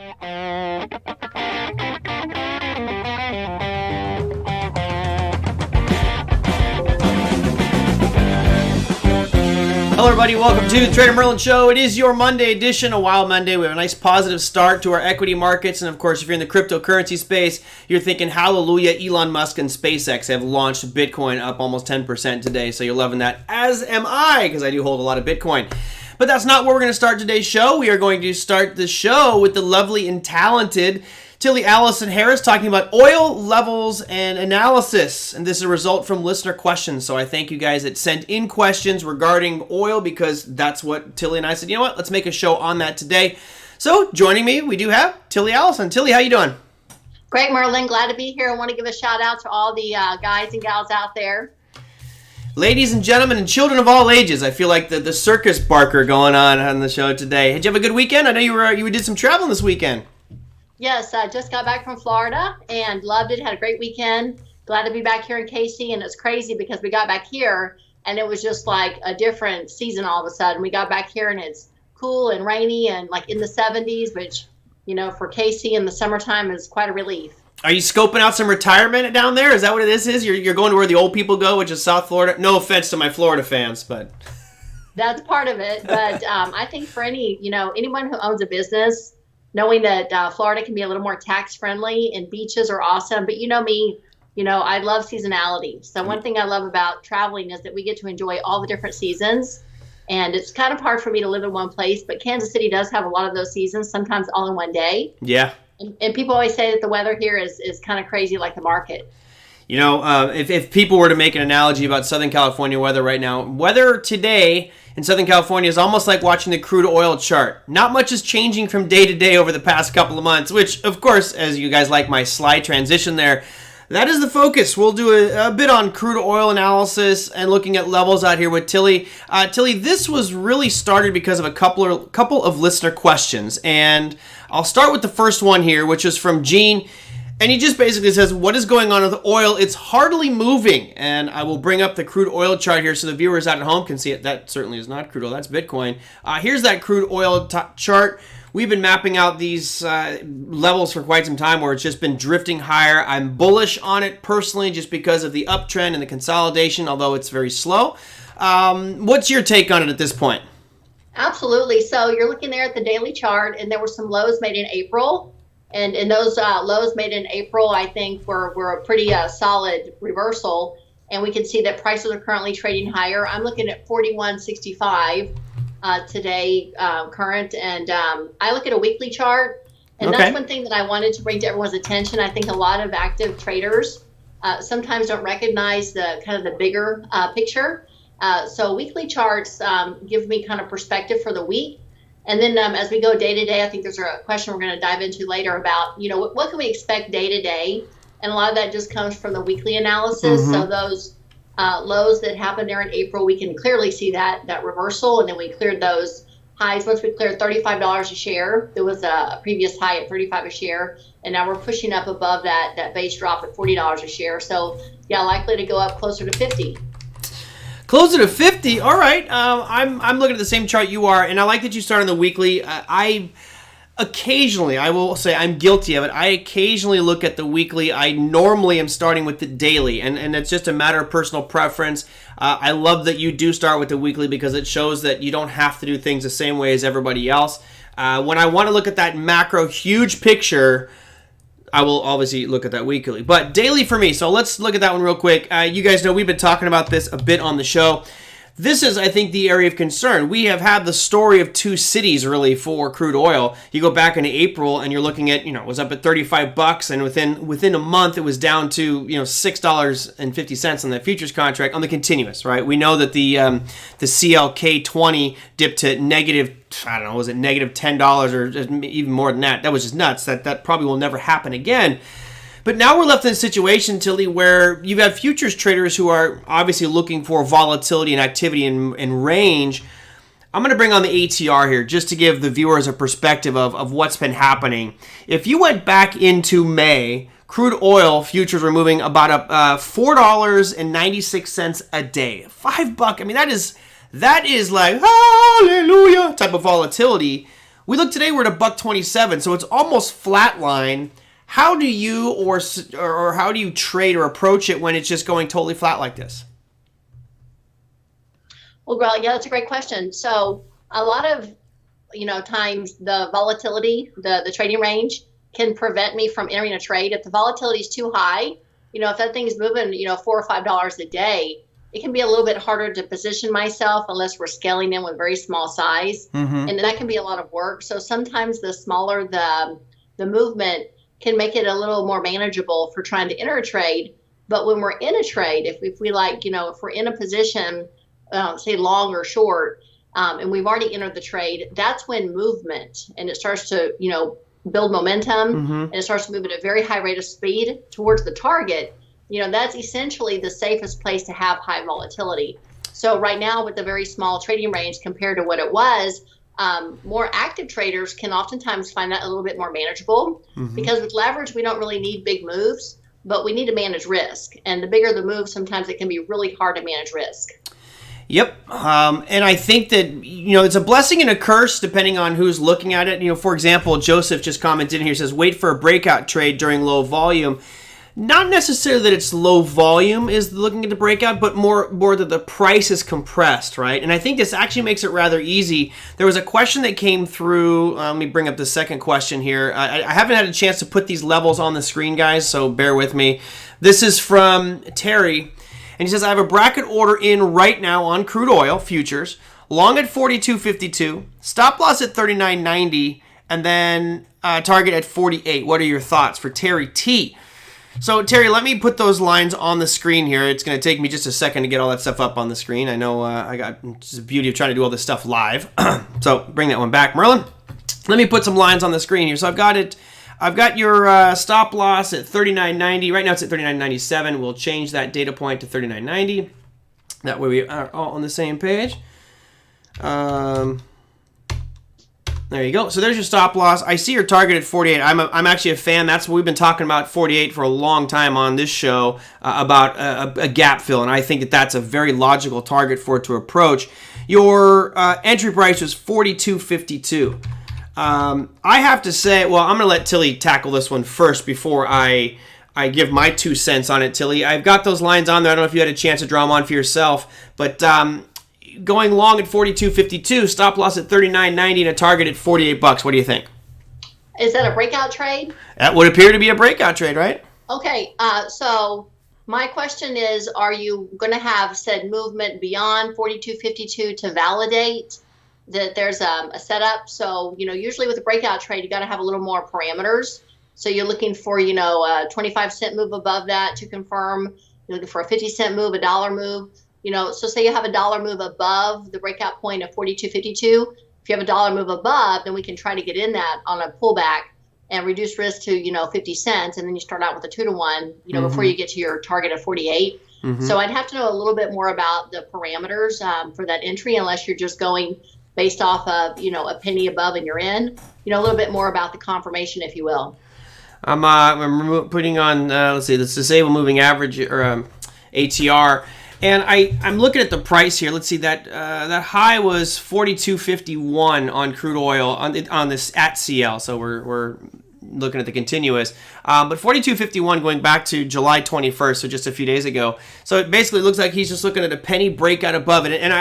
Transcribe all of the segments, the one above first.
Hello everybody, welcome to the TraderMerlin Show. It is your Monday edition, a wild Monday. We have a nice positive start to our equity markets, and of course, if you're in the cryptocurrency space, you're thinking, hallelujah, Elon Musk and SpaceX have launched Bitcoin up almost 10% today, so you're loving that, as am I, because I do hold a lot of Bitcoin. But that's not where we're going to start today's show. We are going to start the show with the lovely and talented Tillie Allison-Harris talking about oil levels and analysis. And this is a result from listener questions. So I thank you guys that sent in questions regarding oil, because that's what Tillie and I said, you know what, let's make a show on that today. So joining me, we do have Tillie Allison. Tillie, how you doing? Great, Merlin. Glad to be here. I want to give a shout out to all the guys and gals out there. Ladies and gentlemen and children of all ages. I feel like the circus barker going on the show today. Did you have a good weekend? I know you did some traveling this weekend. Yes, I just got back from Florida and loved it. Had a great weekend. Glad to be back here in KC. And it's crazy because we got back here and it was just like a different season all of a sudden. We got back here and it's cool and rainy and like in the 70s, which, you know, for KC in the summertime is quite a relief. Are you scoping out some retirement down there? Is that what it is? You're going to where the old people go, which is South Florida? No offense to my Florida fans, but... That's part of it. But I think for anyone who owns a business, knowing that Florida can be a little more tax friendly and beaches are awesome. But you know me, I love seasonality. So one thing I love about traveling is that we get to enjoy all the different seasons. And it's kind of hard for me to live in one place, but Kansas City does have a lot of those seasons, sometimes all in one day. Yeah. And people always say that the weather here is kind of crazy like the market. You know, if people were to make an analogy about Southern California weather right now, weather today in Southern California is almost like watching the crude oil chart. Not much is changing from day to day over the past couple of months, which, of course, as you guys like my slide transition there, that is the focus. We'll do a bit on crude oil analysis and looking at levels out here with Tillie. Tillie, this was really started because of a couple of listener questions, and I'll start with the first one here, which is from Gene. And he just basically says, what is going on with oil? It's hardly moving. And I will bring up the crude oil chart here so the viewers out at home can see it. That certainly is not crude oil. That's Bitcoin. Here's that crude oil chart. We've been mapping out these levels for quite some time where it's just been drifting higher. I'm bullish on it personally just because of the uptrend and the consolidation, although it's very slow. What's your take on it at this point? Absolutely. So you're looking there at the daily chart, and there were some lows made in April. And those lows made in April, I think, were a pretty solid reversal. And we can see that prices are currently trading higher. I'm looking at 41.65 today, current. And I look at a weekly chart. And That's one thing that I wanted to bring to everyone's attention. I think a lot of active traders sometimes don't recognize the kind of the bigger picture. So weekly charts give me kind of perspective for the week. And then as we go day to day, I think there's a question we're going to dive into later about, what can we expect day to day? And a lot of that just comes from the weekly analysis. Mm-hmm. So those lows that happened there in April, we can clearly see that reversal. And then we cleared those highs. Once we cleared $35 a share, there was a previous high at $35 a share. And now we're pushing up above that base drop at $40 a share. So yeah, likely to go up closer to 50. Closer to 50. All right. I'm looking at the same chart you are, and I like that you start on the weekly. I will say I'm guilty of it. I occasionally look at the weekly. I normally am starting with the daily, and it's just a matter of personal preference. I love that you do start with the weekly because it shows that you don't have to do things the same way as everybody else. When I want to look at that macro huge picture, I will obviously look at that weekly, but daily for me. So let's look at that one real quick. You guys know we've been talking about this a bit on the show. This is, I think, the area of concern. We have had the story of two cities really for crude oil. You go back into April and you're looking at, it was up at $35, and within a month it was down to, $6.50 on the futures contract on the continuous, right? We know that the CLK20 dipped to negative, was it negative $10 or even more than that? That was just nuts. That probably will never happen again. But now we're left in a situation, Tillie, where you have futures traders who are obviously looking for volatility and activity and range. I'm going to bring on the ATR here just to give the viewers a perspective of what's been happening. If you went back into May, crude oil futures were moving about $4.96 a day. $5. I mean, that is like hallelujah type of volatility. We look today, we're at $1.27, so it's almost flatline. How do you or how do you trade or approach it when it's just going totally flat like this? Well, yeah, that's a great question. So a lot of, times the volatility, the trading range can prevent me from entering a trade. If the volatility is too high, if that thing's moving, $4 or $5 a day, it can be a little bit harder to position myself unless we're scaling in with very small size. And that can be a lot of work. So sometimes the smaller the movement can make it a little more manageable for trying to enter a trade. But when we're in a trade, if we like, if we're in a position, say long or short, and we've already entered the trade, that's when movement and it starts to, build momentum and it starts to move at a very high rate of speed towards the target. That's essentially the safest place to have high volatility. So right now with the very small trading range compared to what it was, more active traders can oftentimes find that a little bit more manageable because with leverage, we don't really need big moves, but we need to manage risk. And the bigger the move, sometimes it can be really hard to manage risk. Yep. And I think that, it's a blessing and a curse depending on who's looking at it. For example, Joseph just commented in here, says, wait for a breakout trade during low volume. Not necessarily that it's low volume is looking at the breakout, but more that the price is compressed, right? And I think this actually makes it rather easy. There was a question that came through. Let me bring up the second question here. I haven't had a chance to put these levels on the screen, guys, so bear with me. This is from Terry. And he says, I have a bracket order in right now on crude oil futures, long at 42.52, stop loss at 39.90, and then target at 48. What are your thoughts for Terry T? So, Terry, let me put those lines on the screen here. It's going to take me just a second to get all that stuff up on the screen. I know it's the beauty of trying to do all this stuff live. So, bring that one back, Merlin. Let me put some lines on the screen here. So, I've got your stop loss at 39.90. Right now it's at 39.97. We'll change that data point to 39.90. That way we are all on the same page. There you go. So there's your stop loss. I see your target at 48. I'm actually a fan. That's what we've been talking about, 48, for a long time on this show about a gap fill, and I think that that's a very logical target for it to approach. Your entry price was 42.52. I have to say, well, I'm going to let Tillie tackle this one first before I give my 2 cents on it, Tillie. I've got those lines on there. I don't know if you had a chance to draw them on for yourself, but going long at 42.52, stop loss at 39.90, and a target at $48. What do you think? Is that a breakout trade? That would appear to be a breakout trade, right? Okay, so my question is, are you going to have said movement beyond 42.52 to validate that there's a setup? So, usually with a breakout trade, you got to have a little more parameters. So you're looking for, a 25-cent move above that to confirm. You're looking for a 50-cent move, a dollar move. So say you have a dollar move above the breakout point of 42.52. If you have a dollar move above, then we can try to get in that on a pullback and reduce risk to, 50 cents. And then you start out with a 2-to-1, before you get to your target of 48. So I'd have to know a little bit more about the parameters for that entry, unless you're just going based off of, a penny above and you're in, a little bit more about the confirmation, if you will. I'm putting on, let's see, let's disable moving average or ATR. And I'm looking at the price here. Let's see, that high was 42.51 on crude oil on this at CL. So we're looking at the continuous. But 42.51 going back to July 21st, so just a few days ago. So it basically looks like he's just looking at a penny breakout above it. And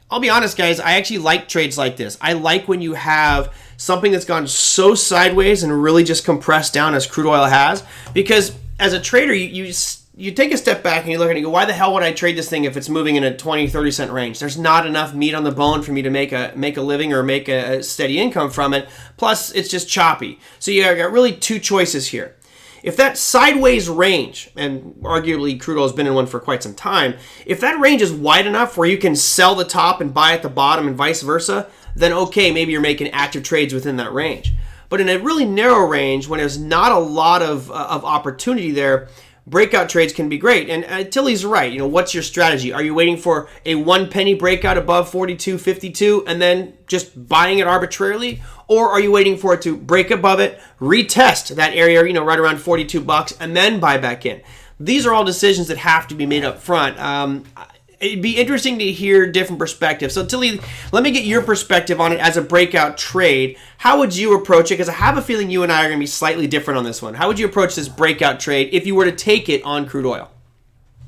I'll be honest, guys, I actually like trades like this. I like when you have something that's gone so sideways and really just compressed down as crude oil has, because as a trader, you take a step back and you look at it and go, why the hell would I trade this thing if it's moving in a 20, 30 cent range? There's not enough meat on the bone for me to make a living or make a steady income from it. Plus, it's just choppy. So you got really 2 choices here. If that sideways range, and arguably crude oil has been in one for quite some time, if that range is wide enough where you can sell the top and buy at the bottom and vice versa, then okay, maybe you're making active trades within that range. But in a really narrow range, when there's not a lot of opportunity there, breakout trades can be great. And Tillie's right. What's your strategy? Are you waiting for a 1 penny breakout above 42.52 and then just buying it arbitrarily? Or are you waiting for it to break above it, retest that area, right around $42, and then buy back in? These are all decisions that have to be made up front. it'd be interesting to hear different perspectives. So Tillie, let me get your perspective on it as a breakout trade. How would you approach it? Because I have a feeling you and I are going to be slightly different on this one. How would you approach this breakout trade if you were to take it on crude oil?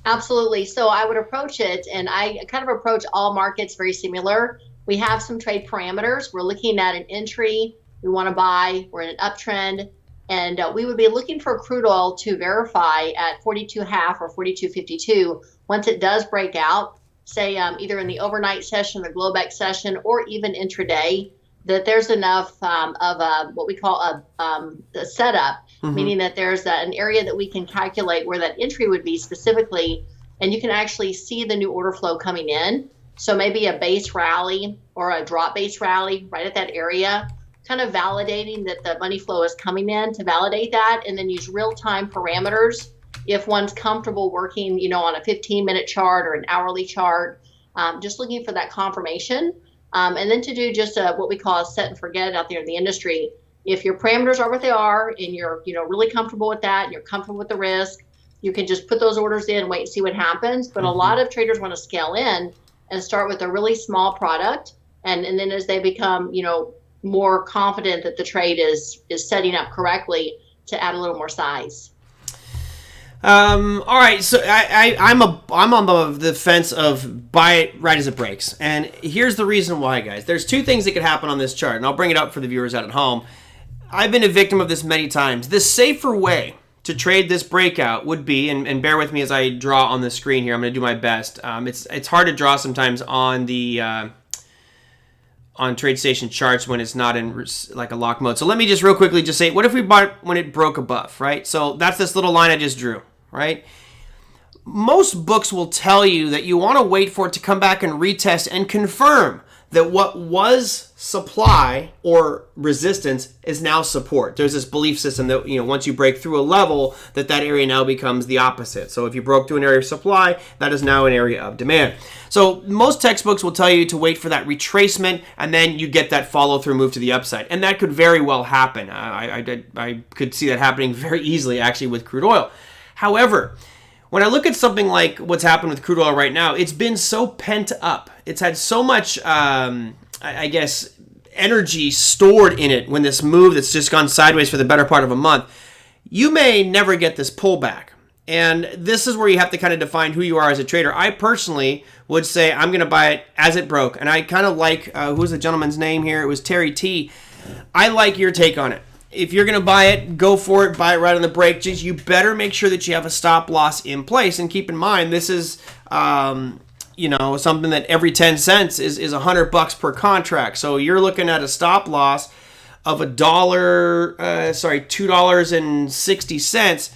Absolutely. So I would approach it, and I kind of approach all markets very similar. We have some trade parameters. We're looking at an entry. We want to buy. We're in an uptrend. And we would be looking for crude oil to verify at 42.5 or 42.52. Once it does break out, say either in the overnight session, the Globex session, or even intraday, that there's enough of a, what we call a setup, meaning that there's an area that we can calculate where that entry would be specifically, and you can actually see the new order flow coming in. So maybe a base rally or a drop base rally right at that area, kind of validating that the money flow is coming in to validate that, and then use real-time parameters if one's comfortable working, on a 15-minute chart or an hourly chart, just looking for that confirmation. And then to do just what we call a set and forget out there in the industry. If your parameters are what they are and you're really comfortable with that and you're comfortable with the risk, you can just put those orders in and wait and see what happens. But a lot of traders want to scale in and start with a really small product. And then as they become, more confident that the trade is setting up correctly, to add a little more size. All right, so I'm on the fence of buy it right as it breaks, and here's the reason why, guys. There's two things that could happen on this chart, and I'll bring it up for the viewers out at home. I've been a victim of this many times. The safer way to trade this breakout would be, and bear with me as I draw on the screen here. I'm going to do my best. It's hard to draw sometimes on the on TradeStation charts when it's not in like a lock mode. So let me just real quickly just say, what if we bought it when it broke above, right? So that's this little line I just drew, right? Most books will tell you that you want to wait for it to come back and retest and confirm that what was supply or resistance is now support. There's this belief system that, once you break through a level, that area now becomes the opposite. So if you broke through an area of supply, that is now an area of demand. So most textbooks will tell you to wait for that retracement, and then you get that follow-through move to the upside. And that could very well happen. I could see that happening very easily, actually, with crude oil. However, when I look at something like what's happened with crude oil right now, it's been so pent up. It's had so much, energy stored in it when this move that's just gone sideways for the better part of a month. You may never get this pullback. And this is where you have to kind of define who you are as a trader. I personally would say I'm going to buy it as it broke. And I kind of like, who's the gentleman's name here? It was Terry T. I like your take on it. If you're going to buy it, go for it. Buy it right on the break. Just you better make sure that you have a stop loss in place. And keep in mind, this is something that every 10 cents is $100 per contract. So you're looking at a stop loss of $2.60.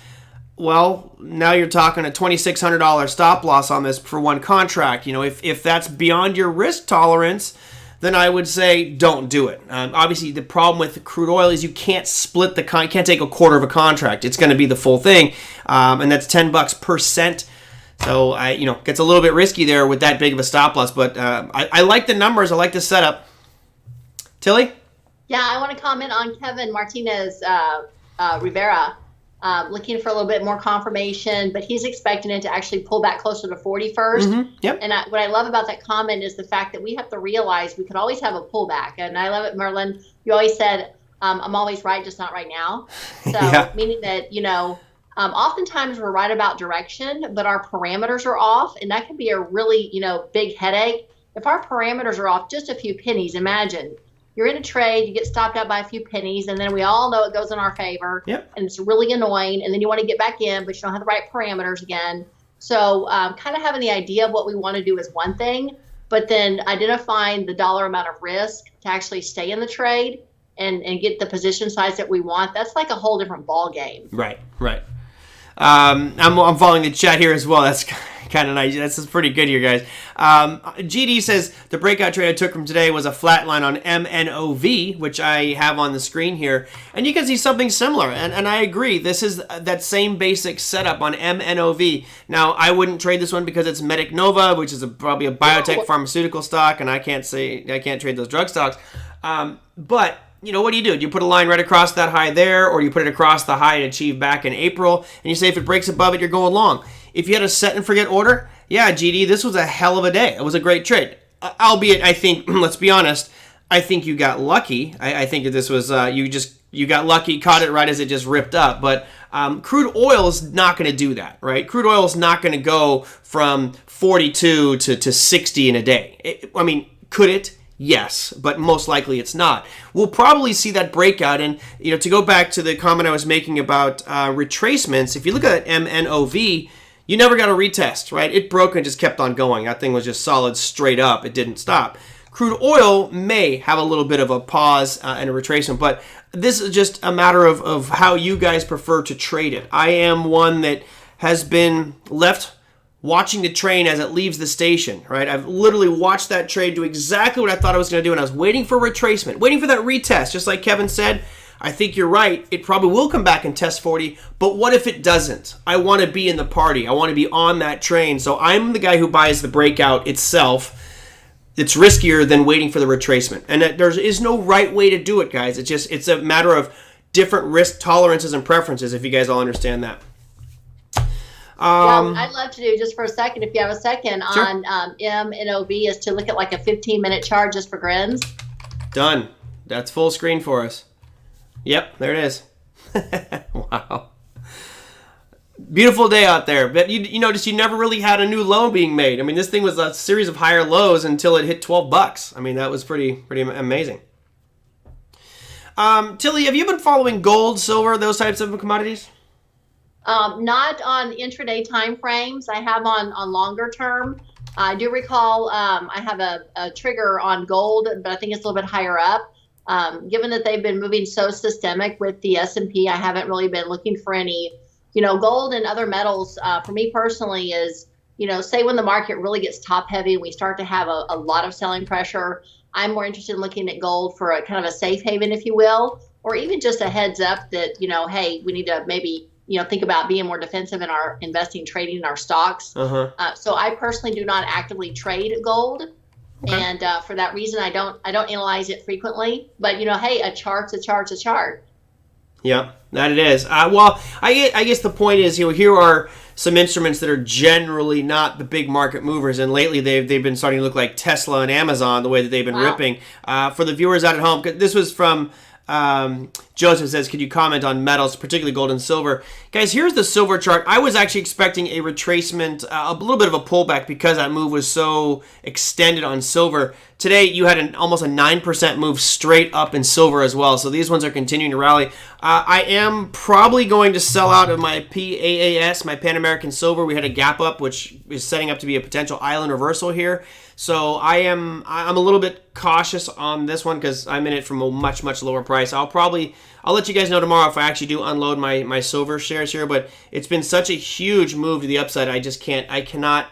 Well, now you're talking a $2,600 stop loss on this for one contract. If that's beyond your risk tolerance, then I would say don't do it. Obviously, the problem with crude oil is you can't split you can't take a quarter of a contract. It's going to be the full thing, and that's $10 per cent. So gets a little bit risky there with that big of a stop loss. But I like the numbers. I like the setup. Tillie? Yeah, I want to comment on Kevin Martinez Rivera. Looking for a little bit more confirmation, but he's expecting it to actually pull back closer to 40 first. Yep. And what I love about that comment is the fact that we have to realize we could always have a pullback. And I love it, Merlin. You always said, I'm always right, just not right now. So meaning that, oftentimes we're right about direction, but our parameters are off. And that can be a really, big headache. If our parameters are off just a few pennies, imagine. You're in a trade, you get stopped out by a few pennies, and then we all know it goes in our favor. Yep. And it's really annoying. And then you want to get back in, but you don't have the right parameters again. So kind of having the idea of what we want to do is one thing, but then identifying the dollar amount of risk to actually stay in the trade and get the position size that we want, that's like a whole different ball game. Right. I'm following the chat here as well. That's kind of nice. That's pretty good here, guys. GD says the breakout trade I took from today was a flat line on MNOV, which I have on the screen here. And you can see something similar. And I agree. This is that same basic setup on MNOV. Now, I wouldn't trade this one because it's Medic Nova, which is probably a biotech pharmaceutical stock. And I can't trade those drug stocks. But what do? You put a line right across that high there, or you put it across the high and achieve back in April, and you say if it breaks above it, you're going long. If you had a set and forget order, Yeah, GD, this was a hell of a day. It was a great trade. Albeit, I think, let's be honest, I think you got lucky. I think that this was, you got lucky, caught it right as it just ripped up. But crude oil is not going to do that, right? Crude oil is not going to go from 42 to 60 in a day. I mean, could it? Yes, but most likely it's not. We'll probably see that breakout. And, to go back to the comment I was making about retracements, if you look at MNOV, you never got a retest, right? It broke and just kept on going. That thing was just solid straight up. It didn't stop. Crude oil may have a little bit of a pause and a retracement, but this is just a matter of how you guys prefer to trade it. I am one that has been left watching the train as it leaves the station, right? I've literally watched that trade do exactly what I thought I was going to do, and I was waiting for retracement, waiting for that retest, just like Kevin said. I think you're right. It probably will come back and test 40, but what if it doesn't? I want to be in the party. I want to be on that train. So I'm the guy who buys the breakout itself. It's riskier than waiting for the retracement. And there is no right way to do it, guys. It's a matter of different risk tolerances and preferences, if you guys all understand that. Well, I'd love to do just for a second, if you have a second, sure. on M and OV is to look at like a 15-minute chart just for grins. Done. That's full screen for us. Yep, there it is. Wow. Beautiful day out there. But you notice you never really had a new low being made. I mean, this thing was a series of higher lows until it hit $12. I mean, that was pretty amazing. Tillie, have you been following gold, silver, those types of commodities? Not on intraday time frames. I have on longer term. I do recall I have a trigger on gold, but I think it's a little bit higher up. Given that they've been moving so systemic with the S&P, I haven't really been looking for any, gold and other metals. For me personally is, say when the market really gets top heavy and we start to have a lot of selling pressure, I'm more interested in looking at gold for a kind of a safe haven, if you will, or even just a heads up that, hey, we need to maybe, think about being more defensive in our investing, trading in our stocks. Uh-huh. So I personally do not actively trade gold. Okay. And for that reason, I don't analyze it frequently. But hey, a chart's a chart. Yeah, that it is. Well, I guess the point is, here are some instruments that are generally not the big market movers, and lately they've been starting to look like Tesla and Amazon, the way that they've been ripping. For the viewers out at home, this was from Joseph says, could you comment on metals, particularly gold and silver? Guys, here's the silver chart. I was actually expecting a retracement, a little bit of a pullback because that move was so extended on silver. Today, you had almost a 9% move straight up in silver as well. So these ones are continuing to rally. I am probably going to sell out of my PAAS, my Pan American Silver. We had a gap up, which is setting up to be a potential island reversal here. So I'm a little bit cautious on this one because I'm in it from a much lower price. I'll let you guys know tomorrow if I actually do unload my silver shares here, but it's been such a huge move to the upside. I cannot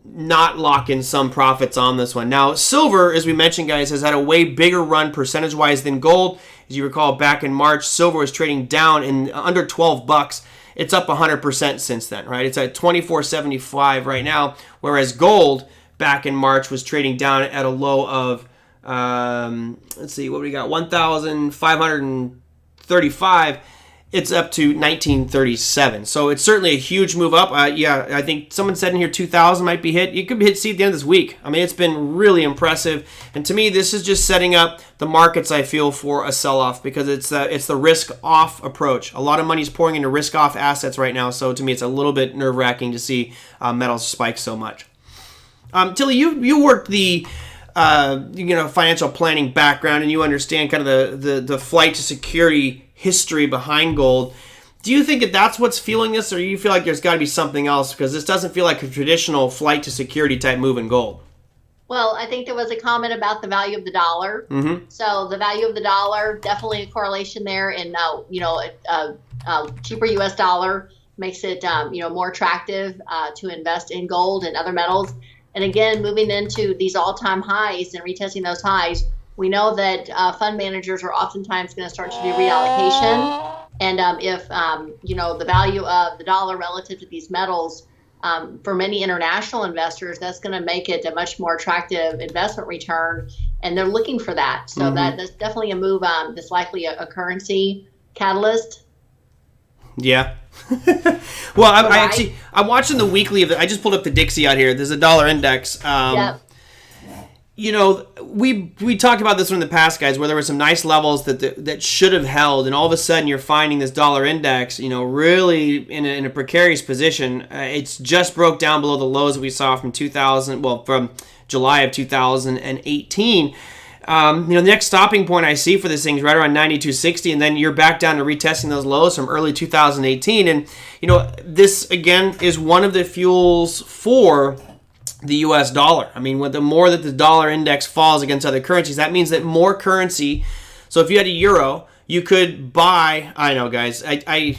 not lock in some profits on this one. Now, silver, as we mentioned, guys, has had a way bigger run percentage-wise than gold. As you recall, back in March, silver was trading down in under $12. It's up 100% since then, right? It's at $24.75 right now, whereas gold back in March was trading down at a low of, let's see, what we got, 1,535. It's up to 1937. So it's certainly a huge move up. Yeah, I think someone said in here 2,000 might be hit. It could be hit at the end of this week. I mean, it's been really impressive. And to me, this is just setting up the markets, I feel, for a sell-off because it's the risk-off approach. A lot of money is pouring into risk-off assets right now. So to me, it's a little bit nerve-wracking to see metals spike so much. Tillie, you worked the financial planning background, and you understand kind of the flight to security history behind gold. Do you think that that's what's fueling this, or do you feel like there's got to be something else? Because this doesn't feel like a traditional flight to security type move in gold. Well, I think there was a comment about the value of the dollar. Mm-hmm. So the value of the dollar, definitely a correlation there. And, cheaper U.S. dollar makes it, more attractive to invest in gold and other metals. And again, moving into these all-time highs and retesting those highs, we know that fund managers are oftentimes going to start to do reallocation. And if, the value of the dollar relative to these metals, for many international investors, that's going to make it a much more attractive investment return. And they're looking for that. So that's definitely a move that's likely a currency catalyst. Yeah. Well, Right? I'm watching the weekly of it. I just pulled up the Dixie out here. There's a dollar index. Yep. We talked about this one in the past, guys, where there were some nice levels that should have held, and all of a sudden you're finding this dollar index, really in a precarious position. It's just broke down below the lows that we saw from from July of 2018. The next stopping point I see for this thing is right around 92.60, and then you're back down to retesting those lows from early 2018. And, this, again, is one of the fuels for the U.S. dollar. I mean, the more that the dollar index falls against other currencies, that means that more currency. So if you had a euro, you could buy. I know, guys. I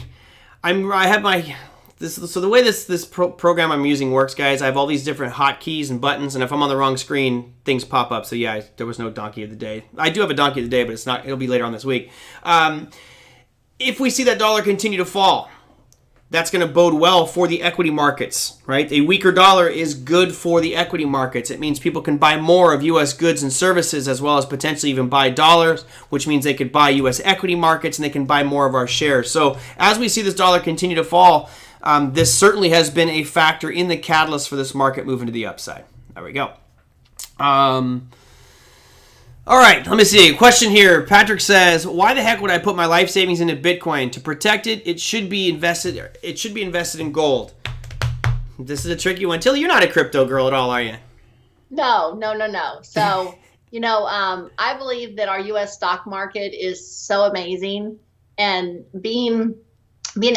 have my this. So the way this program I'm using works, guys, I have all these different hotkeys and buttons, and if I'm on the wrong screen, things pop up. So yeah, there was no donkey of the day. I do have a donkey of the day, but it's not. It'll be later on this week. If we see that dollar continue to fall, that's going to bode well for the equity markets, right? A weaker dollar is good for the equity markets. It means people can buy more of U.S. goods and services, as well as potentially even buy dollars, which means they could buy U.S. equity markets and they can buy more of our shares. So as we see this dollar continue to fall, this certainly has been a factor in the catalyst for this market moving to the upside. There we go. All right, let me see. Question here. Patrick says, "Why the heck would I put my life savings into Bitcoin? To protect it, it should be invested in gold." This is a tricky one. Tillie, you're not a crypto girl at all, are you? No. So, I believe that our U.S. stock market is so amazing, and being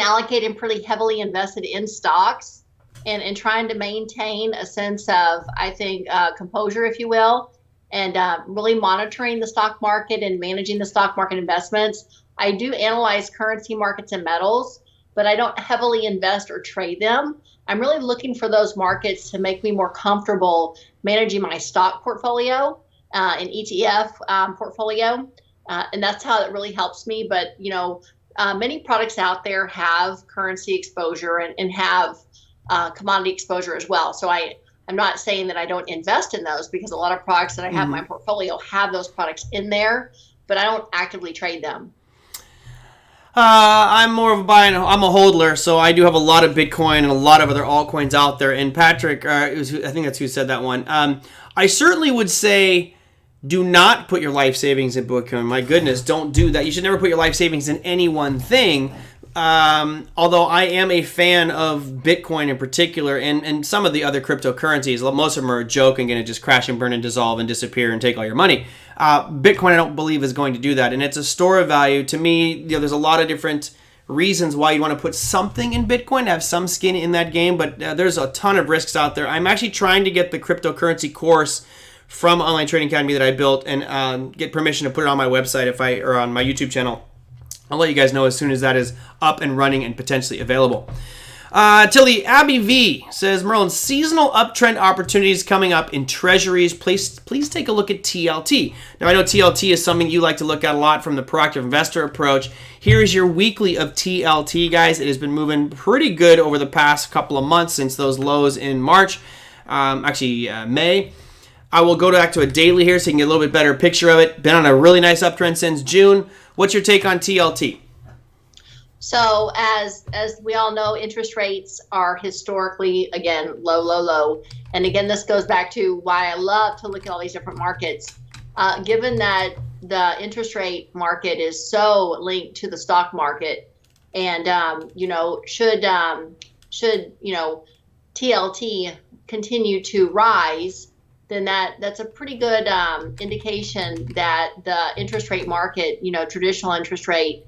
allocated pretty heavily invested in stocks and trying to maintain a sense of, I think, composure, if you will, and really monitoring the stock market and managing the stock market investments. I do analyze currency markets and metals, but I don't heavily invest or trade them. I'm really looking for those markets to make me more comfortable managing my stock portfolio, and ETF portfolio, and that's how it really helps me. But, many products out there have currency exposure and have commodity exposure as well. So I'm not saying that I don't invest in those, because a lot of products that I have in my portfolio have those products in there, but I don't actively trade them. I'm more of I'm a hodler, so I do have a lot of Bitcoin and a lot of other altcoins out there. And Patrick, I think that's who said that one. I certainly would say, do not put your life savings in Bitcoin. My goodness, don't do that. You should never put your life savings in any one thing. Although I am a fan of Bitcoin in particular, and some of the other cryptocurrencies. Most of them are a joke and going to just crash and burn and dissolve and disappear and take all your money. Bitcoin, I don't believe, is going to do that, and it's a store of value. To me, there's a lot of different reasons why you want to put something in Bitcoin, have some skin in that game, but there's a ton of risks out there. I'm actually trying to get the cryptocurrency course from Online Trading Academy that I built and get permission to put it on my website or on my YouTube channel. I'll let you guys know as soon as that is up and running and potentially available. Tillie, Abby V says, "Merlin, seasonal uptrend opportunities coming up in treasuries. Please take a look at TLT." Now, I know TLT is something you like to look at a lot from the proactive investor approach. Here is your weekly of TLT, guys. It has been moving pretty good over the past couple of months since those lows in March, May. I will go back to a daily here so you can get a little bit better picture of it. Been on a really nice uptrend since June. What's your take on TLT? So as we all know, interest rates are historically, again, low. And again, this goes back to why I love to look at all these different markets. Given that the interest rate market is so linked to the stock market, and should TLT continue to rise, then that's a pretty good indication that the interest rate market, traditional interest rate,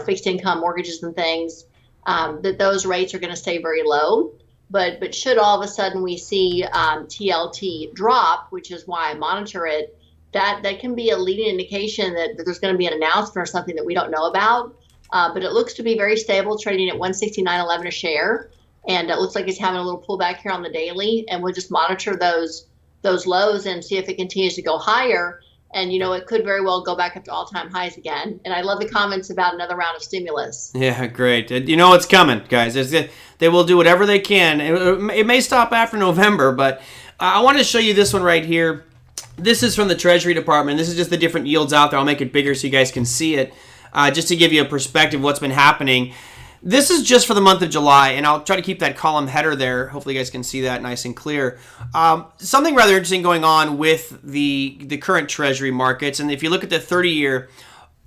fixed income mortgages and things, that those rates are going to stay very low. But should all of a sudden we see TLT drop, which is why I monitor it, that can be a leading indication that there's going to be an announcement or something that we don't know about. But it looks to be very stable, trading at 169.11 a share, and it looks like it's having a little pullback here on the daily. And we'll just monitor those lows and see if it continues to go higher. And, it could very well go back up to all-time highs again. And I love the comments about another round of stimulus. Yeah, great. It's coming, guys. They will do whatever they can. It may stop after November, but I want to show you this one right here. This is from the Treasury Department. This is just the different yields out there. I'll make it bigger so you guys can see it, just to give you a perspective of what's been happening. This is just for the month of July, and I'll try to keep that column header there. Hopefully you guys can see that nice and clear. Something rather interesting going on with the current Treasury markets, and if you look at the 30-year,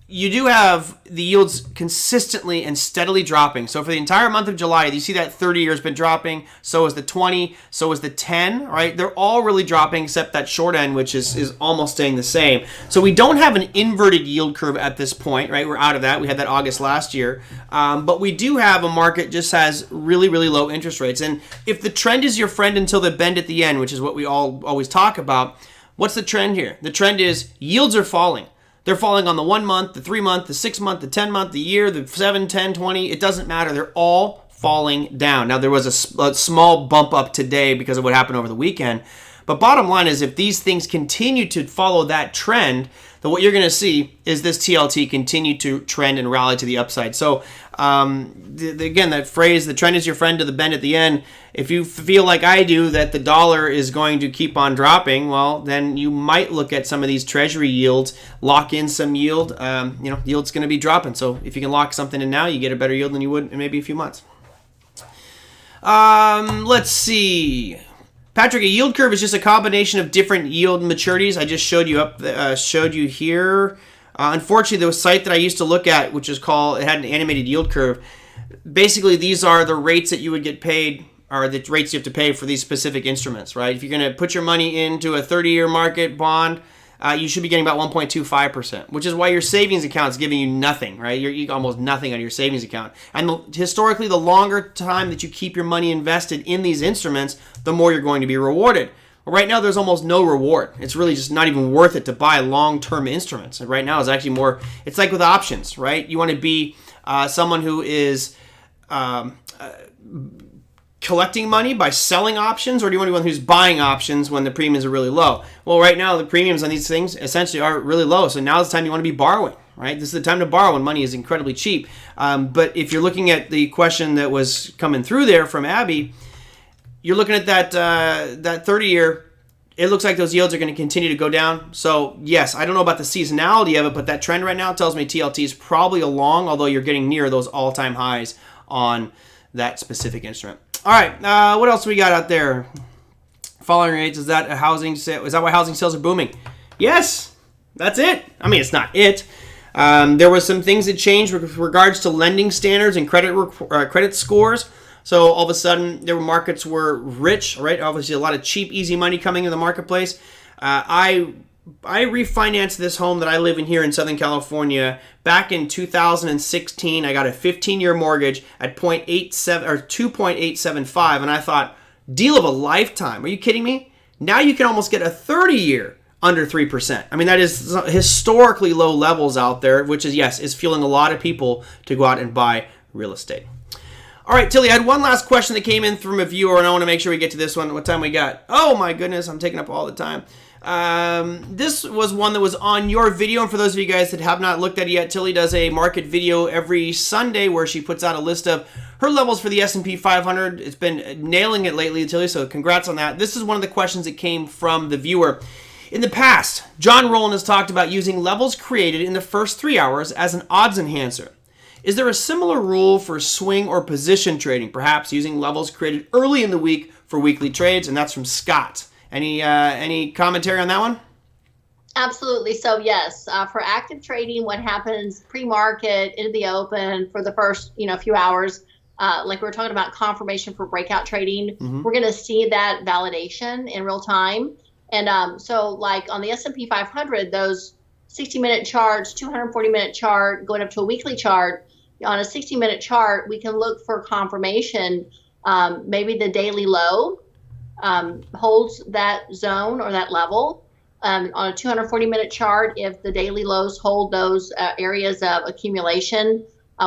you do have the yields consistently and steadily dropping. So for the entire month of July, you see that 30-year has been dropping. So is the 20. So is the 10. Right? They're all really dropping except that short end, which is almost staying the same. So we don't have an inverted yield curve at this point. Right? We're out of that. We had that August last year. But we do have a market just has really, really low interest rates. And if the trend is your friend until the bend at the end, which is what we all always talk about, what's the trend here? The trend is yields are falling. They're falling on the 1 month, the 3 month, the 6 month, the 10 month, the year, the 7, 10, 20. It doesn't matter. They're all falling down. Now, there was a small bump up today because of what happened over the weekend. But bottom line is if these things continue to follow that trend, then what you're going to see is this TLT continue to trend and rally to the upside. So, again, that phrase, the trend is your friend to the bend at the end. If you feel like I do that the dollar is going to keep on dropping, well, then you might look at some of these Treasury yields, lock in some yield. Yield's going to be dropping. So if you can lock something in now, you get a better yield than you would in maybe a few months. Let's see. Patrick, a yield curve is just a combination of different yield maturities. I just showed you here. Unfortunately, the site that I used to look at, which is called, it had an animated yield curve. Basically, these are the rates that you would get paid, or the rates you have to pay for these specific instruments, right? If you're going to put your money into a 30-year market bond, you should be getting about 1.25%, which is why your savings account is giving you nothing, right? You're almost nothing out of your savings account. And historically, the longer time that you keep your money invested in these instruments, the more you're going to be rewarded. Well, right now, there's almost no reward. It's really just not even worth it to buy long-term instruments. And right now, it's actually more, it's like with options, right? You want to be someone who is collecting money by selling options, or do you want to be one who's buying options when the premiums are really low? Well, right now, the premiums on these things essentially are really low. So now is the time you want to be borrowing, right? This is the time to borrow when money is incredibly cheap. But if you're looking at the question that was coming through there from Abby, you're looking at that 30-year, it looks like those yields are going to continue to go down. So, yes, I don't know about the seasonality of it, but that trend right now tells me TLT is probably along, although you're getting near those all-time highs on that specific instrument. All right, what else we got out there? Falling rates, is that a housing sale? Is that why housing sales are booming? Yes, that's it. I mean, it's not it. There were some things that changed with regards to lending standards and credit scores. So all of a sudden, their markets were rich, right? Obviously, a lot of cheap, easy money coming into the marketplace. I refinanced this home that I live in here in Southern California back in 2016. I got a 15-year mortgage at 0.87 or 2.875, and I thought, deal of a lifetime. Are you kidding me? Now you can almost get a 30-year under 3%. I mean, that is historically low levels out there, which is fueling a lot of people to go out and buy real estate. All right, Tillie, I had one last question that came in from a viewer, and I want to make sure we get to this one. What time we got? Oh, my goodness, I'm taking up all the time. This was one that was on your video, and for those of you guys that have not looked at it yet, Tillie does a market video every Sunday where she puts out a list of her levels for the S&P 500. It's been nailing it lately, Tillie, so congrats on that. This is one of the questions that came from the viewer. In the past, John Rowland has talked about using levels created in the first 3 hours as an odds enhancer. Is there a similar rule for swing or position trading, perhaps using levels created early in the week for weekly trades? And that's from Scott. Any commentary on that one? Absolutely. So yes, for active trading, what happens pre-market into the open for the first few hours, like we were talking about confirmation for breakout trading, we're going to see that validation in real time. And so like on the S&P 500, those 60-minute charts, 240-minute chart, going up to a weekly chart, on a 60-minute chart, we can look for confirmation. Maybe the daily low holds that zone or that level. On a 240-minute chart, if the daily lows hold those areas of accumulation,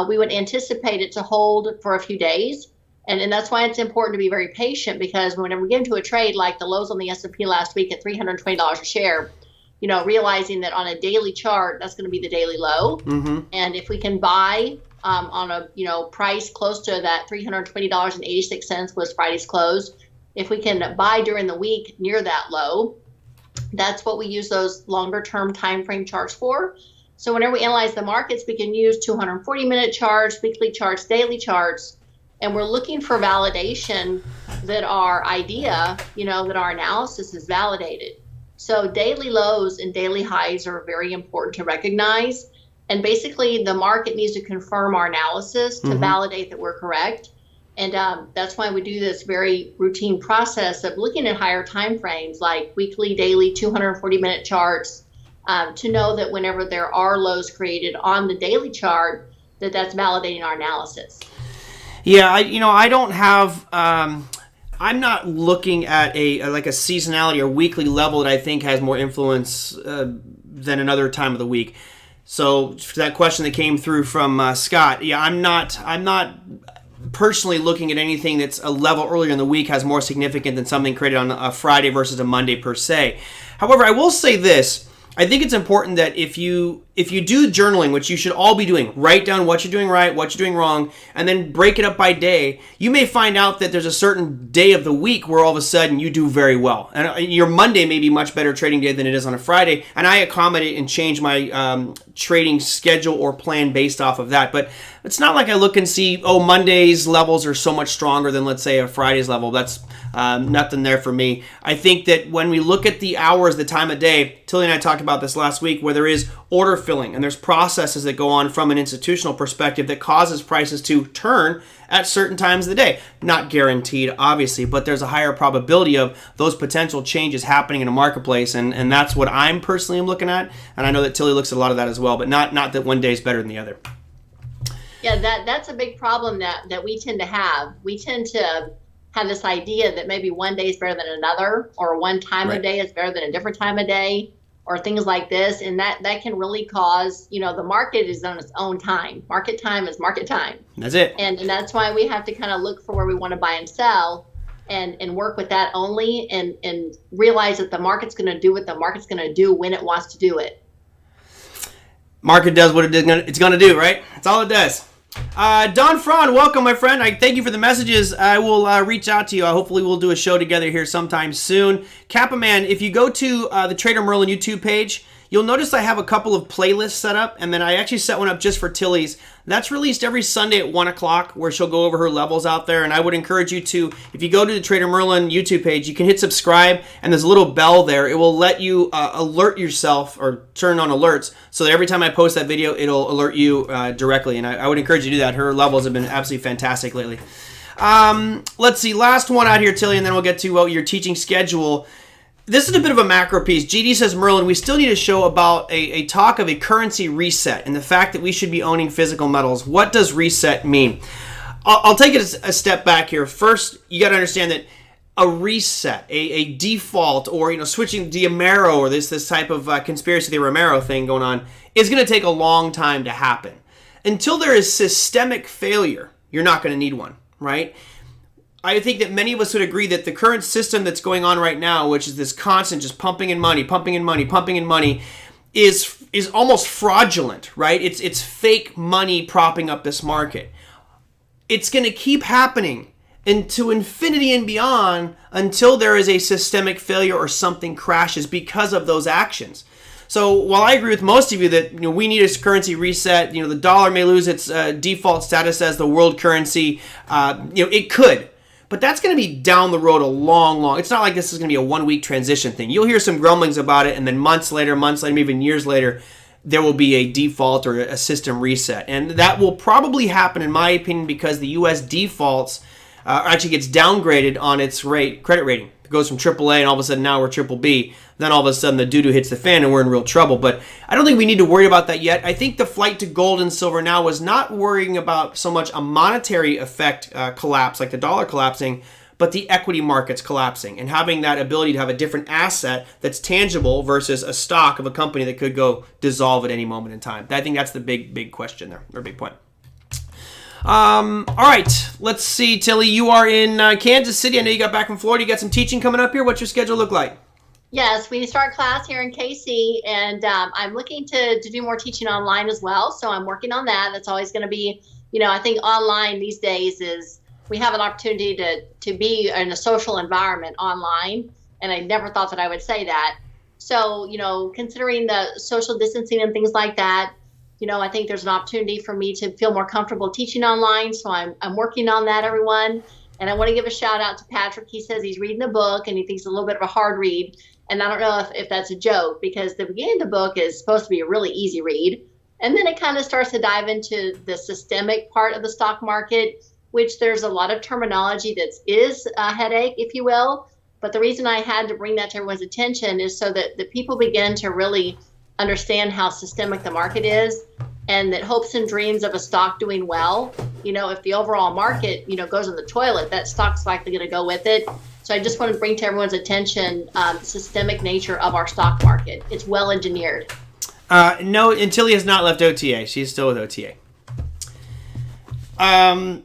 we would anticipate it to hold for a few days. And that's why it's important to be very patient, because whenever we get into a trade like the lows on the S&P last week at $320 a share, realizing that on a daily chart, that's going to be the daily low. And if we can buy on a price close to that $320.86 was Friday's close, if we can buy during the week near that low, that's what we use those longer term time frame charts for. So whenever we analyze the markets, we can use 240-minute charts, weekly charts, daily charts, and we're looking for validation that our idea, that our analysis is validated. So daily lows and daily highs are very important to recognize. And basically, the market needs to confirm our analysis to validate that we're correct. And that's why we do this very routine process of looking at higher time frames like weekly, daily, 240-minute charts to know that whenever there are lows created on the daily chart, that's validating our analysis. Yeah, I don't have. I'm not looking at a seasonality or weekly level that I think has more influence than another time of the week. So for that question that came through from Scott, yeah, I'm not personally looking at anything that's a level earlier in the week has more significant than something created on a Friday versus a Monday per se. However, I will say this. I think it's important that if you do journaling, which you should all be doing, write down what you're doing right, what you're doing wrong, and then break it up by day, you may find out that there's a certain day of the week where all of a sudden you do very well. And your Monday may be much better trading day than it is on a Friday, and I accommodate and change my trading schedule or plan based off of that. But it's not like I look and see, Monday's levels are so much stronger than, let's say, a Friday's level. That's nothing there for me. I think that when we look at the hours, the time of day, Tillie and I talked about this last week, where there is order filling and there's processes that go on from an institutional perspective that causes prices to turn at certain times of the day. Not guaranteed, obviously, but there's a higher probability of those potential changes happening in a marketplace, and that's what I'm personally am looking at. And I know that Tillie looks at a lot of that as well, but not that one day is better than the other. Yeah, that's a big problem that we tend to have. We tend to have this idea that maybe one day is better than another, or one time of day is better than a different time of day, or things like this. And that can really cause, the market is on its own time. Market time is market time. That's it. And that's why we have to kind of look for where we want to buy and sell and work with that only and realize that the market's going to do what the market's going to do when it wants to do it. Market does what it's going to do, right? That's all it does. Don Fron, welcome, my friend. I thank you for the messages. I will reach out to you. Hopefully, we'll do a show together here sometime soon. Kappaman, if you go to the TraderMerlin YouTube page, you'll notice I have a couple of playlists set up, and then I actually set one up just for Tillie's. That's released every Sunday at 1 o'clock, where she'll go over her levels out there. And I would encourage you to, if you go to the TraderMerlin YouTube page, you can hit subscribe, and there's a little bell there. It will let you alert yourself or turn on alerts so that every time I post that video, it'll alert you directly. And I would encourage you to do that. Her levels have been absolutely fantastic lately. Let's see, last one out here, Tillie, and then we'll get to your teaching schedule. This is a bit of a macro piece. GD says, Merlin, we still need a show about a talk of a currency reset and the fact that we should be owning physical metals. What does reset mean? I'll take it a step back here. First, you got to understand that a reset, a default, or switching the Amaro, or this type of conspiracy the Romero thing going on, is going to take a long time to happen. Until there is systemic failure, you're not going to need one, right? I think that many of us would agree that the current system that's going on right now, which is this constant just pumping in money, is almost fraudulent, right? It's fake money propping up this market. It's going to keep happening into infinity and beyond until there is a systemic failure or something crashes because of those actions. So while I agree with most of you that we need a currency reset, the dollar may lose its default status as the world currency. It could. But that's going to be down the road a long. It's not like this is going to be a 1 week transition thing. You'll hear some grumblings about it, and then months later, maybe even years later, there will be a default or a system reset. And that will probably happen, in my opinion, because the U.S. defaults actually gets downgraded on its credit rating. It goes from AAA, and all of a sudden now we're BBB. Then all of a sudden the doo-doo hits the fan and we're in real trouble. But I don't think we need to worry about that yet. I think the flight to gold and silver now was not worrying about so much a monetary effect collapse, like the dollar collapsing, but the equity markets collapsing and having that ability to have a different asset that's tangible versus a stock of a company that could go dissolve at any moment in time. I think that's the big question there, or big point. All right, let's see, Tillie, you are in Kansas City. I know you got back from Florida. You got some teaching coming up here. What's your schedule look like? Yes, we start class here in KC, and I'm looking to do more teaching online as well. So I'm working on that. That's always going to be, I think online these days is we have an opportunity to be in a social environment online. And I never thought that I would say that. So, considering the social distancing and things like that, I think there's an opportunity for me to feel more comfortable teaching online. So I'm working on that, everyone. And I want to give a shout out to Patrick. He says he's reading the book and he thinks it's a little bit of a hard read. And I don't know if that's a joke, because the beginning of the book is supposed to be a really easy read. And then it kind of starts to dive into the systemic part of the stock market, which there's a lot of terminology that is a headache, if you will. But the reason I had to bring that to everyone's attention is so that the people begin to really understand how systemic the market is, and that hopes and dreams of a stock doing well, if the overall market, goes in the toilet, that stock's likely going to go with it. So I just want to bring to everyone's attention the systemic nature of our stock market. It's well engineered. No, and Tillie has not left OTA. She's still with OTA. That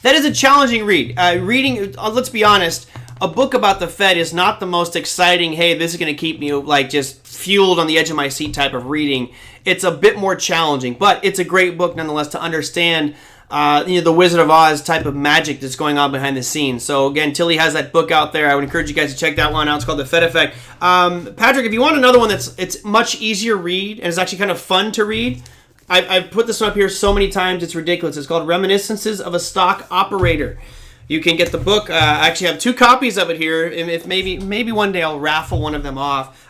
is a challenging read. Reading, let's be honest, a book about the Fed is not the most exciting, hey, this is going to keep me just fueled on the edge of my seat type of reading. It's a bit more challenging, but it's a great book nonetheless to understand the Wizard of Oz type of magic that's going on behind the scenes. So again, Tillie has that book out there. I would encourage you guys to check that one out. It's called The Fed Effect. Patrick, if you want another one it's much easier read and it's actually kind of fun to read, I've put this one up here so many times it's ridiculous. It's called Reminiscences of a Stock Operator. You can get the book. I actually have 2 copies of it here. And if maybe one day I'll raffle one of them off.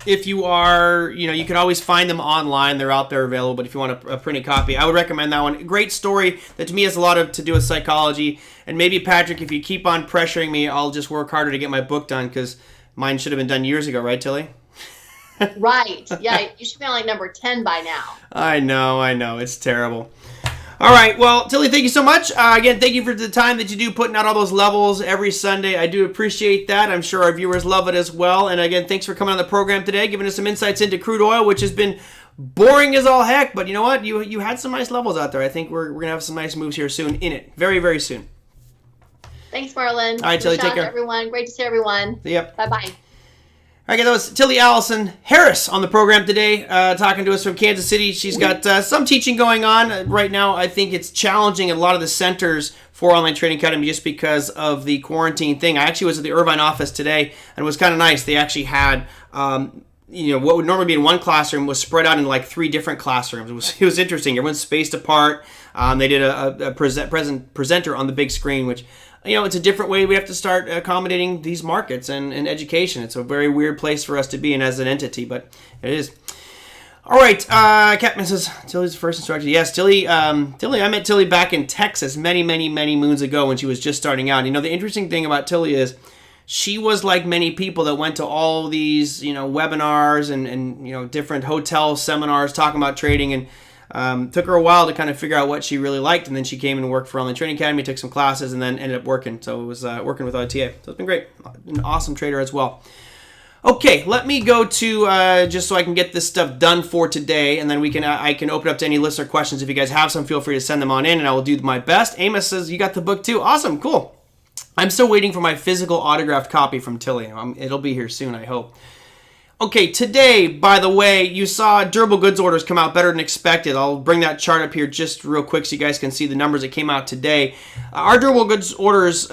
If you are, you can always find them online. They're out there available. But if you want a printed copy, I would recommend that one. Great story that to me has a lot to do with psychology. And maybe, Patrick, if you keep on pressuring me, I'll just work harder to get my book done, because mine should have been done years ago, right, Tillie? Right. Yeah, you should be on like number 10 by now. I know. It's terrible. All right. Well, Tillie, thank you so much. Again, thank you for the time that you do putting out all those levels every Sunday. I do appreciate that. I'm sure our viewers love it as well. And again, thanks for coming on the program today, giving us some insights into crude oil, which has been boring as all heck. But you know what? You had some nice levels out there. I think we're going to have some nice moves here soon in it. Very, very soon. Thanks, Marlon. All right, Tillie, take care. Everyone. Great to see everyone. Yep. Bye-bye. All right, that was Tillie Allison-Harris on the program today, talking to us from Kansas City. She's got some teaching going on right now. I think it's challenging at a lot of the centers for Online Trading Academy just because of the quarantine thing. I actually was at the Irvine office today, and it was kind of nice. They actually had, what would normally be in one classroom was spread out in like 3 different classrooms. It was interesting. Everyone's spaced apart. They did a presenter on the big screen, which, it's a different way we have to start accommodating these markets and education. It's a very weird place for us to be in as an entity, but it is. All right, Captain says, Tillie's first instruction. Yes, Tillie, I met Tillie back in Texas many, many, many moons ago when she was just starting out. The interesting thing about Tillie is she was like many people that went to all these, webinars and different hotel seminars talking about trading, and took her a while to kind of figure out what she really liked, and then she came and worked for Online Trading Academy, took some classes, and then ended up working. So it was working with OTA. So it's been great. An awesome trader as well. Okay, let me go to just so I can get this stuff done for today, and then I can open up to any listener questions. If you guys have some, feel free to send them on in, and I will do my best. Amos says you got the book too. Awesome, cool. I'm still waiting for my physical autographed copy from Tillie. It'll be here soon, I hope. Okay, today, by the way, you saw durable goods orders come out better than expected. I'll bring that chart up here just real quick so you guys can see the numbers that came out today. Our durable goods orders,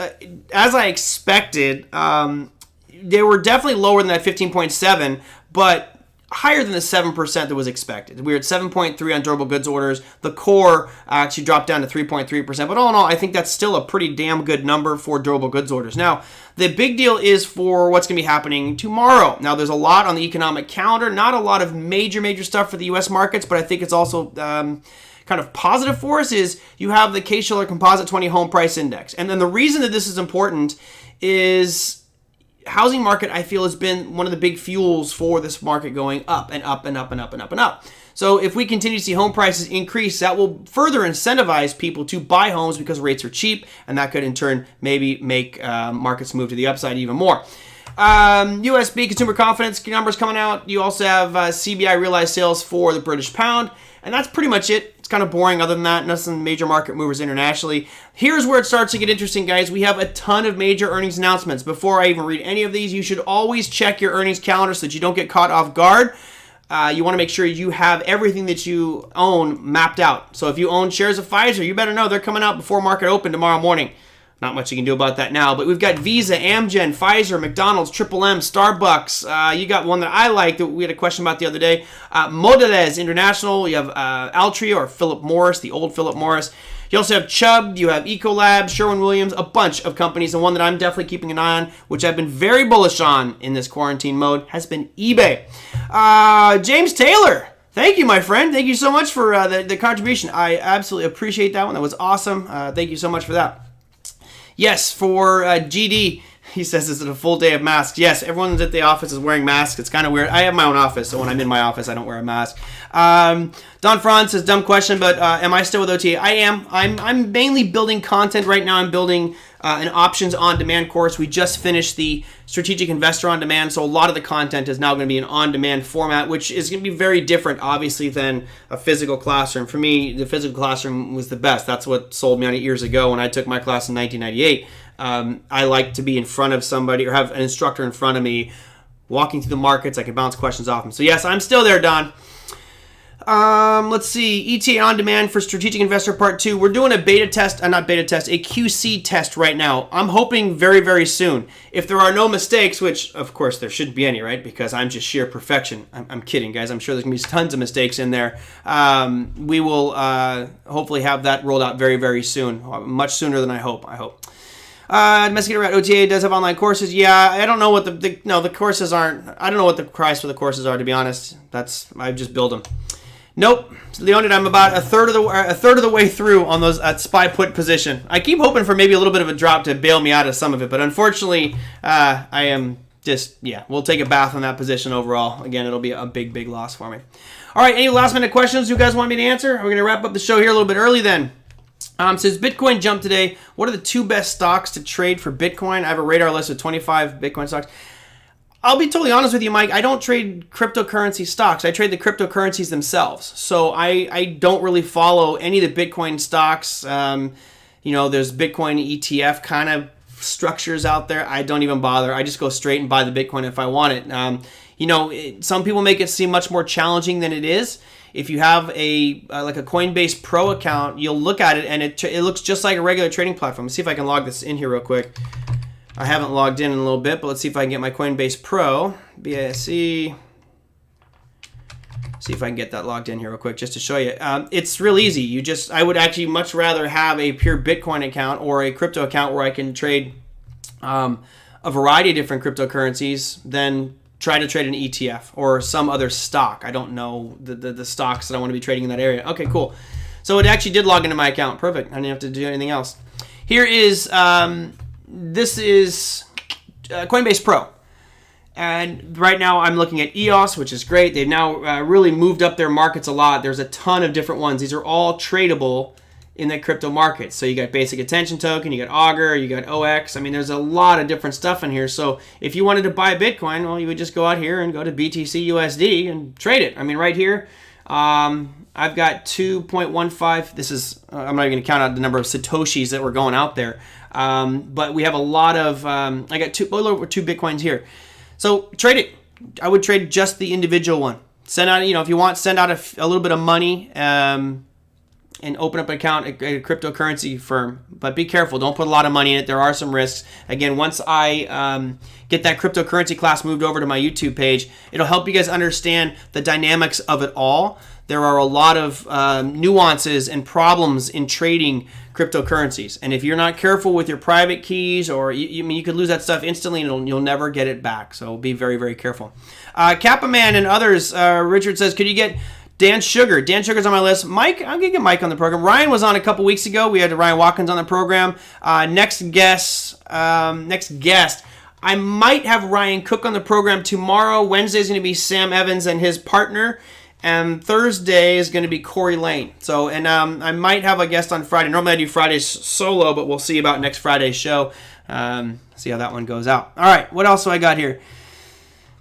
as I expected, they were definitely lower than that 15.7, but higher than the 7% that was expected. We were at 7.3 on durable goods orders. The core actually dropped down to 3.3%. But all in all, I think that's still a pretty damn good number for durable goods orders. Now, the big deal is for what's going to be happening tomorrow. Now, there's a lot on the economic calendar. Not a lot of major stuff for the U.S. markets, but I think it's also kind of positive for us is you have the Case-Shiller Composite 20 Home Price Index. And then the reason that this is important is housing market, I feel, has been one of the big fuels for this market going up and up and up and up and up and up. So if we continue to see home prices increase, that will further incentivize people to buy homes because rates are cheap, and that could in turn maybe make markets move to the upside even more. USB consumer confidence numbers coming out. You also have CBI realized sales for the British pound, and that's pretty much it. It's kind of boring. Other than that, nothing major market movers internationally. Here's where it starts to get interesting, guys. We have a ton of major earnings announcements. Before I even read any of these, you should always check your earnings calendar so that you don't get caught off guard. You want to make sure you have everything that you own mapped out. So if you own shares of Pfizer, you better know they're coming out before market open tomorrow morning. Not much you can do about that now, but we've got Visa, Amgen, Pfizer, McDonald's, Triple M, Starbucks. You got one that I like that we had a question about the other day. Mondelez International. You have Altria or Philip Morris, the old Philip Morris. You also have Chubb, you have Ecolab, Sherwin-Williams, a bunch of companies. And one that I'm definitely keeping an eye on, which I've been very bullish on in this quarantine mode, has been eBay. James Taylor, thank you, my friend. Thank you so much for the contribution. I absolutely appreciate that one. That was awesome. Thank you so much for that. Yes, for GD, he says, is it a full day of masks? Yes, everyone's at the office is wearing masks. It's kind of weird. I have my own office, so when I'm in my office, I don't wear a mask. Don Franz says, dumb question, but am I still with OTA? I am. I'm mainly building content right now. I'm building an options on demand course. We just finished the strategic investor on demand, so a lot of the content is now going to be an on demand format, which is going to be very different, obviously, than a physical classroom. For me, the physical classroom was the best. That's what sold me on it years ago when I took my class in 1998. I like to be in front of somebody or have an instructor in front of me walking through the markets. I can bounce questions off them. So yes, I'm still there, Don. Let's see. ETA on demand for Strategic Investor Part 2. We're doing a beta test, not beta test, a QC test right now. I'm hoping very, very soon. If there are no mistakes, which of course there shouldn't be any, right? Because I'm just sheer perfection. I'm kidding, guys. I'm sure there's going to be tons of mistakes in there. We will hopefully have that rolled out very, very soon. Much sooner than I hope. Domesticated Rat OTA does have online courses. Yeah, I don't know what the courses aren't. I don't know what the price for the courses are, to be honest. I just build them. Nope, Leonid, I'm about a third of the way through on those at SPY put position. I keep hoping for maybe a little bit of a drop to bail me out of some of it, but unfortunately, I am just, we'll take a bath on that position overall. Again, it'll be a big, big loss for me. All right, any last minute questions you guys want me to answer? We're going to wrap up the show here a little bit early then. Says Bitcoin jumped today. What are the 2 best stocks to trade for Bitcoin? I have a radar list of 25 Bitcoin stocks. I'll be totally honest with you, Mike. I don't trade cryptocurrency stocks. I trade the cryptocurrencies themselves. So I don't really follow any of the Bitcoin stocks. There's Bitcoin ETF kind of structures out there. I don't even bother. I just go straight and buy the Bitcoin if I want it. Some people make it seem much more challenging than it is. If you have a Coinbase Pro account, you'll look at it and it looks just like a regular trading platform. Let's see if I can log this in here real quick. I haven't logged in a little bit, but let's see if I can get my Coinbase Pro, BASE. See if I can get that logged in here real quick just to show you. It's real easy. I would actually much rather have a pure Bitcoin account or a crypto account where I can trade a variety of different cryptocurrencies than try to trade an ETF or some other stock. I don't know the stocks that I want to be trading in that area. Okay, cool. So it actually did log into my account. Perfect. I didn't have to do anything else. Here is... this is Coinbase Pro. And right now I'm looking at EOS, which is great. They've now really moved up their markets a lot. There's a ton of different ones. These are all tradable in the crypto market. So you got Basic Attention Token, you got Augur, you got OX. I mean, there's a lot of different stuff in here. So if you wanted to buy Bitcoin, well, you would just go out here and go to BTC USD and trade it. I mean, right here, I've got 2.15. This is, I'm not even going to count out the number of Satoshis that were going out there. But we have a lot of, I got two Bitcoins here. So trade it. I would trade just the individual one. Send out, if you want, send out a little bit of money and open up an account at a cryptocurrency firm. But be careful. Don't put a lot of money in it. There are some risks. Again, once I get that cryptocurrency class moved over to my YouTube page, it'll help you guys understand the dynamics of it all. There are a lot of nuances and problems in trading cryptocurrencies. And if you're not careful with your private keys, or you could lose that stuff instantly and you'll never get it back. So be very, very careful. Kappaman and others, Richard says, could you get Dan Sugar? Dan Sugar's on my list. Mike, I'm going to get Mike on the program. Ryan was on a couple weeks ago. We had Ryan Watkins on the program. Next guest, I might have Ryan Cook on the program tomorrow. Wednesday's going to be Sam Evans and his partner. And Thursday is going to be Corey Lane. So, and I might have a guest on Friday. Normally I do Fridays solo, but we'll see about next Friday's show. See how that one goes out. All right, what else do I got here?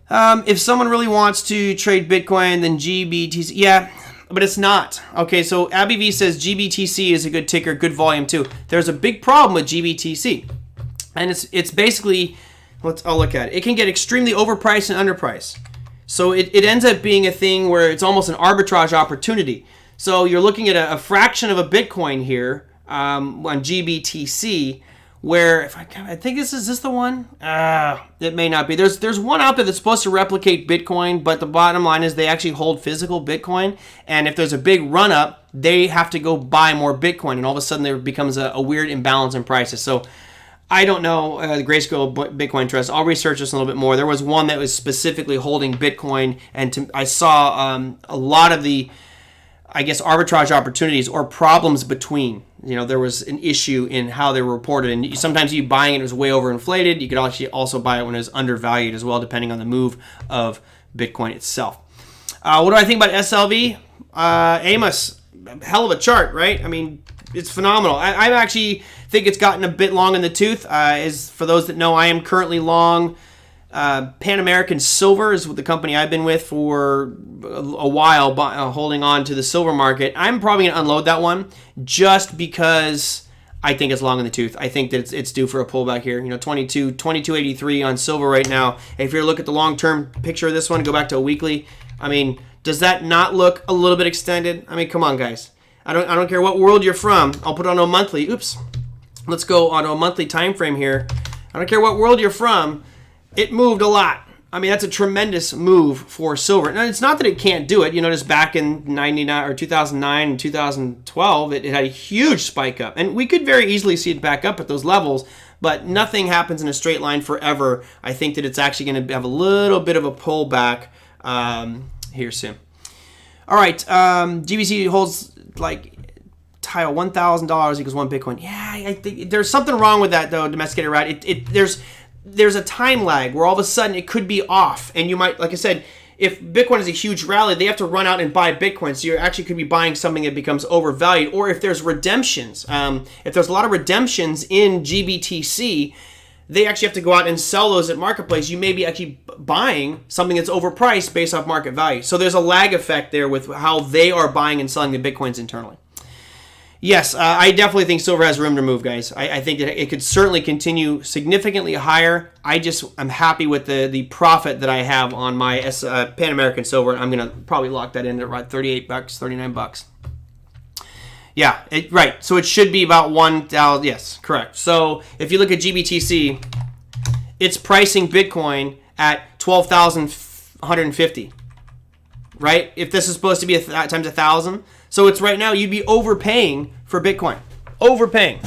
If someone really wants to trade Bitcoin, then GBTC. Yeah, but it's not. Okay, so Abby V says GBTC is a good ticker, good volume too. There's a big problem with GBTC. And it's basically, I'll look at it. It can get extremely overpriced and underpriced. So it ends up being a thing where it's almost an arbitrage opportunity. So you're looking at a fraction of a Bitcoin here on GBTC, where if I think is this the one? It may not be. There's one out there that's supposed to replicate Bitcoin, but the bottom line is they actually hold physical Bitcoin, and if there's a big run up, they have to go buy more Bitcoin, and all of a sudden there becomes a weird imbalance in prices. So I don't know the Grayscale Bitcoin Trust. I'll research this a little bit more. There was one that was specifically holding Bitcoin, and I saw a lot of the, I guess, arbitrage opportunities or problems between. There was an issue in how they were reported, and sometimes you buying it was way overinflated. You could actually also buy it when it was undervalued as well, depending on the move of Bitcoin itself. What do I think about SLV? Amos, hell of a chart, right? I mean, it's phenomenal. I actually think it's gotten a bit long in the tooth. As for those that know, I am currently long Pan American Silver is the company I've been with for a while, holding on to the silver market. I'm probably going to unload that one just because I think it's long in the tooth. I think that it's due for a pullback here. 22.83 on silver right now. If you look at the long-term picture of this one, go back to a weekly. I mean, does that not look a little bit extended? I mean, come on, guys. I don't care what world you're from. I'll put it on a monthly. Oops. Let's go on a monthly time frame here. I don't care what world you're from. It moved a lot. I mean, that's a tremendous move for silver. Now, it's not that it can't do it. Just back in 99 or 2009 and 2012, it had a huge spike up. And we could very easily see it back up at those levels, but nothing happens in a straight line forever. I think that it's actually going to have a little bit of a pullback here soon. All right, GBC holds title $1,000 equals 1 Bitcoin. Yeah, I think there's something wrong with that, though, domesticated rat. There's a time lag where all of a sudden it could be off, and you might, like I said, if Bitcoin is a huge rally, they have to run out and buy Bitcoin, so you actually could be buying something that becomes overvalued. Or if there's redemptions, if there's a lot of redemptions in GBTC, they actually have to go out and sell those at marketplace. You may be actually buying something that's overpriced based off market value. So there's a lag effect there with how they are buying and selling the Bitcoins internally. Yes, I definitely think silver has room to move, guys. I think that it could certainly continue significantly higher. I'm happy with the profit that I have on my Pan American Silver. I'm going to probably lock that in at about $38, $39. Yeah, right. So it should be about 1,000. Yes, correct. So if you look at GBTC, it's pricing Bitcoin at 12,150. Right? If this is supposed to be times 1,000. So it's right now, you'd be overpaying for Bitcoin. Overpaying.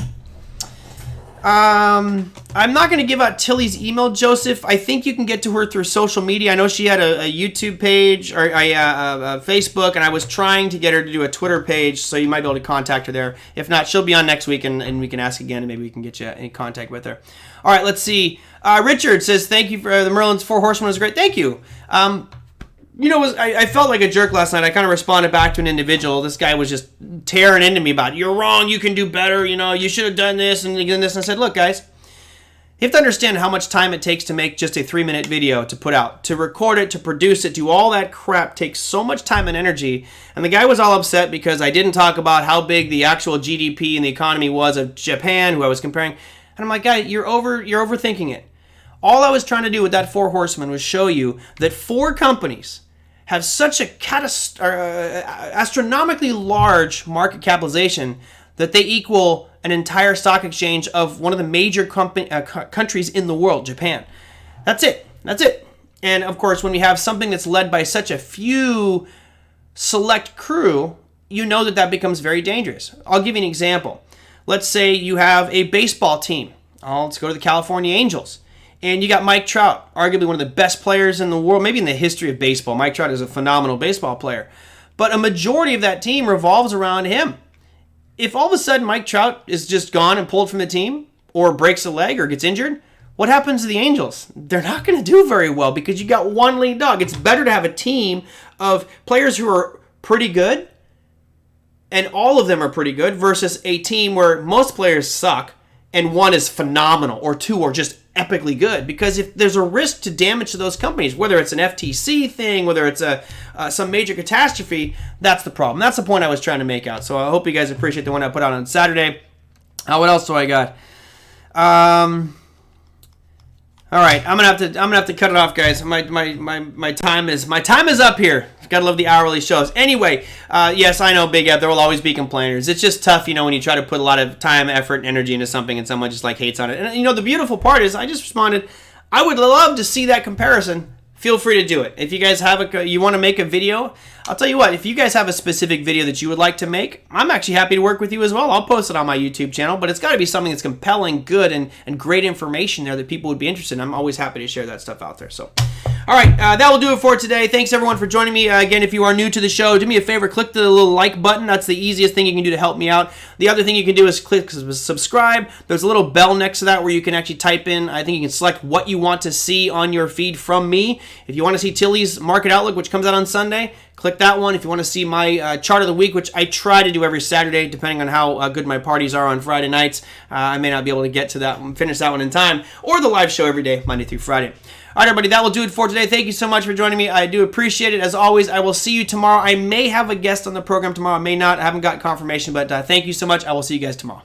I'm not going to give out Tillie's email, Joseph. I think you can get to her through social media. I know she had a YouTube page or a Facebook, and I was trying to get her to do a Twitter page, so you might be able to contact her there. If not, she'll be on next week, and we can ask again, and maybe we can get you in contact with her. All right, let's see. Richard says, thank you for the Merlin's Four Horsemen was great. Thank you. I felt like a jerk last night. I kind of responded back to an individual. This guy was just tearing into me about, you're wrong, you can do better, you should have done this and this. And I said, look, guys, you have to understand how much time it takes to make just a 3-minute video to put out. To record it, to produce it, do all that crap takes so much time and energy. And the guy was all upset because I didn't talk about how big the actual GDP and the economy was of Japan, who I was comparing. And I'm like, guy, you're overthinking it. All I was trying to do with that Four Horsemen was show you that 4 companies have such a astronomically large market capitalization that they equal an entire stock exchange of one of the major countries in the world, Japan. That's it. And of course, when we have something that's led by such a few select crew, you know that becomes very dangerous. I'll give you an example. Let's say you have a baseball team. Let's go to the California Angels. And you got Mike Trout, arguably one of the best players in the world, maybe in the history of baseball. Mike Trout is a phenomenal baseball player. But a majority of that team revolves around him. If all of a sudden Mike Trout is just gone and pulled from the team, or breaks a leg or gets injured, what happens to the Angels? They're not going to do very well because you got one lead dog. It's better to have a team of players who are pretty good, and all of them are pretty good, versus a team where most players suck, and one is phenomenal, or 2 are just epically good. Because if there's a risk to damage to those companies, whether it's an FTC thing, whether it's some major catastrophe, that's the problem. That's the point I was trying to make out. So I hope you guys appreciate the one I put out on Saturday. What else do I got? All right, I'm gonna have to cut it off, guys. My time is up here. Gotta love the hourly shows. Anyway, yes, I know, Big Ed. There will always be complainers. It's just tough, when you try to put a lot of time, effort, and energy into something, and someone just hates on it. And the beautiful part is, I just responded. I would love to see that comparison. Feel free to do it. If you guys have you want to make a video, I'll tell you what. If you guys have a specific video that you would like to make, I'm actually happy to work with you as well. I'll post it on my YouTube channel, but it's got to be something that's compelling, good, and great information there that people would be interested in. I'm always happy to share that stuff out there. So, all right, that will do it for today. Thanks everyone for joining me. Again, if you are new to the show, do me a favor, click the little like button. That's the easiest thing you can do to help me out. The other thing you can do is click subscribe. There's a little bell next to that where you can actually type in. I think you can select what you want to see on your feed from me. If you want to see Tillie's Market Outlook, which comes out on Sunday, click that one. If you want to see my chart of the week, which I try to do every Saturday, depending on how good my parties are on Friday nights, I may not be able to get to that one, finish that one in time, or the live show every day, Monday through Friday. All right, everybody, that will do it for today. Thank you so much for joining me. I do appreciate it. As always, I will see you tomorrow. I may have a guest on the program tomorrow. I may not. I haven't got confirmation, but thank you so much. I will see you guys tomorrow.